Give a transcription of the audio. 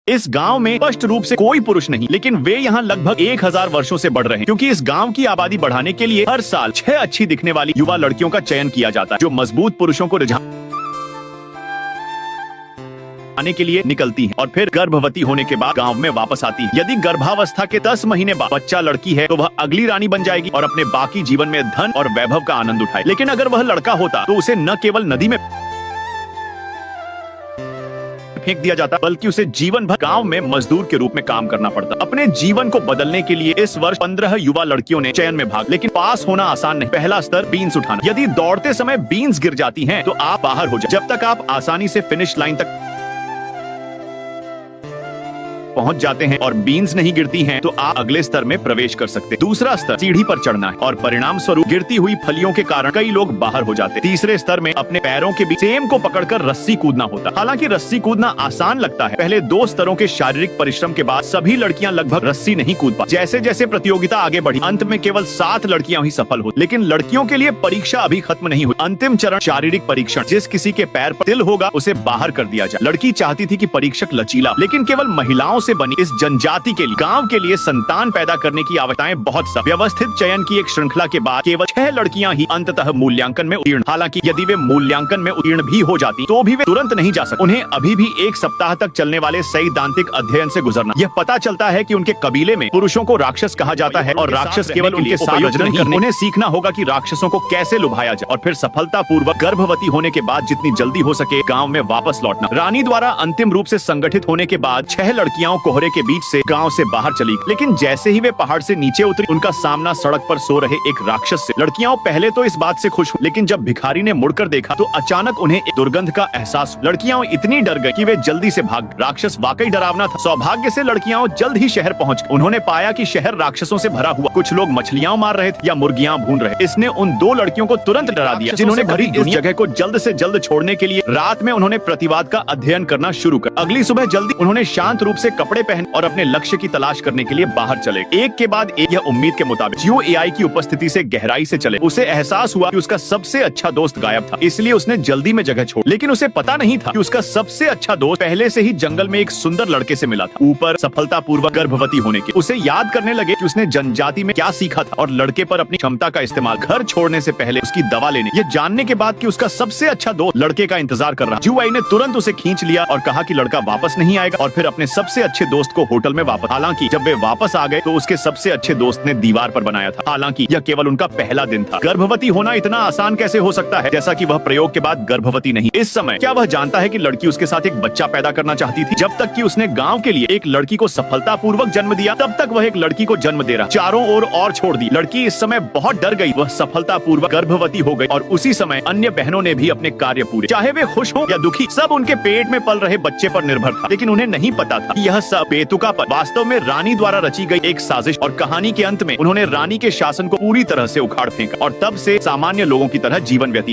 इस गांव में स्पष्ट रूप से कोई पुरुष नहीं, लेकिन वे यहाँ लगभग 1000 वर्षों से बढ़ रहे हैं, क्योंकि इस गांव की आबादी बढ़ाने के लिए हर साल 6 अच्छी दिखने वाली युवा लड़कियों का चयन किया जाता है, जो मजबूत पुरुषों को रिझाने के लिए निकलती हैं और फिर गर्भवती होने के बाद गांव में वापस आती है। यदि गर्भावस्था के 10 महीने बाद बच्चा लड़की है तो वह अगली रानी बन जाएगी और अपने बाकी जीवन में धन और वैभव का आनंद उठाए। लेकिन अगर वह लड़का होता तो उसे न केवल नदी में फेंक दिया जाता, बल्कि उसे जीवन भर गांव में मजदूर के रूप में काम करना पड़ता। अपने जीवन को बदलने के लिए इस वर्ष 15 युवा लड़कियों ने चयन में भाग, लेकिन पास होना आसान नहीं। पहला स्तर बीन्स उठाना। यदि दौड़ते समय बीन्स गिर जाती हैं तो आप बाहर हो जाए। जब तक आप आसानी से फिनिश लाइन तक पहुंच जाते हैं और बीन्स नहीं गिरती हैं तो आप अगले स्तर में प्रवेश कर सकते हैं। दूसरा स्तर सीढ़ी पर चढ़ना है और परिणाम स्वरूप गिरती हुई फलियों के कारण कई लोग बाहर हो जाते हैं। तीसरे स्तर में अपने पैरों के बीच सेम को पकड़कर रस्सी कूदना होता है। हालांकि रस्सी कूदना आसान लगता है, पहले 2 स्तरों के शारीरिक परिश्रम के बाद सभी लड़कियां लगभग रस्सी नहीं कूद पाती। जैसे जैसे प्रतियोगिता आगे बढ़ी, अंत में केवल 7 लड़कियां ही सफल हुई। लेकिन लड़कियों के लिए परीक्षा अभी खत्म नहीं हुई। अंतिम चरण शारीरिक परीक्षण। जिस किसी के पैर पर तिल होगा उसे बाहर कर दिया जाए। लड़की चाहती थी कि परीक्षक लचीला, लेकिन केवल महिलाओं से बनी इस जनजाति के लिए गांव के लिए संतान पैदा करने की आवश्यकताएं बहुत सा। व्यवस्थित चयन की एक श्रृंखला के बाद केवल 6 लड़कियां ही अंततः मूल्यांकन में उत्तीर्ण। हालांकि यदि वे मूल्यांकन में उत्तीर्ण भी हो जाती तो भी वे तुरंत नहीं जा सकती। उन्हें अभी भी 1 सप्ताह तक चलने वाले सैद्धांतिक अध्ययन से गुजरना। यह पता चलता है कि उनके कबीले में पुरुषों को राक्षस कहा जाता है और राक्षस केवल उनके साथ नहीं करने। उन्हें सीखना होगा कि राक्षसों को कैसे लुभाया जाए और फिर सफलतापूर्वक गर्भवती होने के बाद जितनी जल्दी हो सके गांव में वापस लौटना। रानी द्वारा अंतिम रूप से संगठित होने के बाद 6 लड़कियां कोहरे के बीच से गांव से बाहर चली, लेकिन जैसे ही वे पहाड़ से नीचे उतरी उनका सामना सड़क पर सो रहे एक राक्षस से। लड़कियां पहले तो इस बात से खुश हुई, लेकिन जब भिखारी ने मुड़कर देखा तो अचानक उन्हें एक दुर्गंध का एहसास हुआ। लड़कियां इतनी डर गई कि वे जल्दी से भाग। राक्षस वाकई डरावना था। सौभाग्य से लड़कियां जल्द ही शहर पहुंच गईं। उन्होंने पाया कि शहर राक्षसों से भरा हुआ। कुछ लोग मछलियां मार रहे थे या मुर्गियां भून रहे। इसने उन 2 लड़कियों को तुरंत डरा दिया, जिन्होंने भरी इस जगह को जल्द से जल्द छोड़ने के लिए रात में उन्होंने प्रतिवाद का अध्ययन करना शुरू कर। अगली सुबह जल्दी उन्होंने शांत रूप से कपड़े पहन और अपने लक्ष्य की तलाश करने के लिए बाहर चले। एक के बाद एक यह उम्मीद के मुताबिक जियो एआई की उपस्थिति से गहराई से चले। उसे एहसास हुआ कि उसका सबसे अच्छा दोस्त गायब था, इसलिए उसने जल्दी में जगह छोड़। लेकिन उसे पता नहीं था कि उसका सबसे अच्छा दोस्त पहले से ही जंगल में एक सुंदर लड़के से मिला था। ऊपर सफलतापूर्वक गर्भवती होने के उसे याद करने लगे कि उसने जनजाति में क्या सीखा था और लड़के पर अपनी क्षमता का इस्तेमाल। घर छोड़ने से पहले उसकी दवा लेने, यह जानने के बाद कि उसका सबसे अच्छा दोस्त लड़के का इंतजार कर रहा। जियो एआई ने तुरंत उसे खींच लिया और कहा कि लड़का वापस नहीं आएगा और फिर अपने सबसे अच्छे दोस्त को होटल में वापस। हालांकि जब वे वापस आ गए तो उसके सबसे अच्छे दोस्त ने दीवार पर बनाया था। हालांकि यह केवल उनका पहला दिन था। गर्भवती होना इतना आसान कैसे हो सकता है, जैसा कि वह प्रयोग के बाद गर्भवती नहीं। इस समय क्या वह जानता है कि लड़की उसके साथ एक बच्चा पैदा करना चाहती थी? जब तक कि उसने गांव के लिए एक लड़की को सफलतापूर्वक जन्म दिया, तब तक वह एक लड़की को जन्म दे रहा। चारों ओर और छोड़ दी। लड़की इस समय बहुत डर गई। वह सफलतापूर्वक गर्भवती हो गई और उसी समय अन्य बहनों ने भी अपने कार्य पूरे, चाहे वे खुश हो या दुखी, सब उनके पेट में पल रहे बच्चे पर निर्भर था। लेकिन उन्हें नहीं पता था कि यह सब बेतुका पर वास्तव में रानी द्वारा रची गई एक साजिश। और कहानी के अंत में उन्होंने रानी के शासन को पूरी तरह से उखाड़ फेंका और तब से सामान्य लोगों की तरह जीवन व्यतीत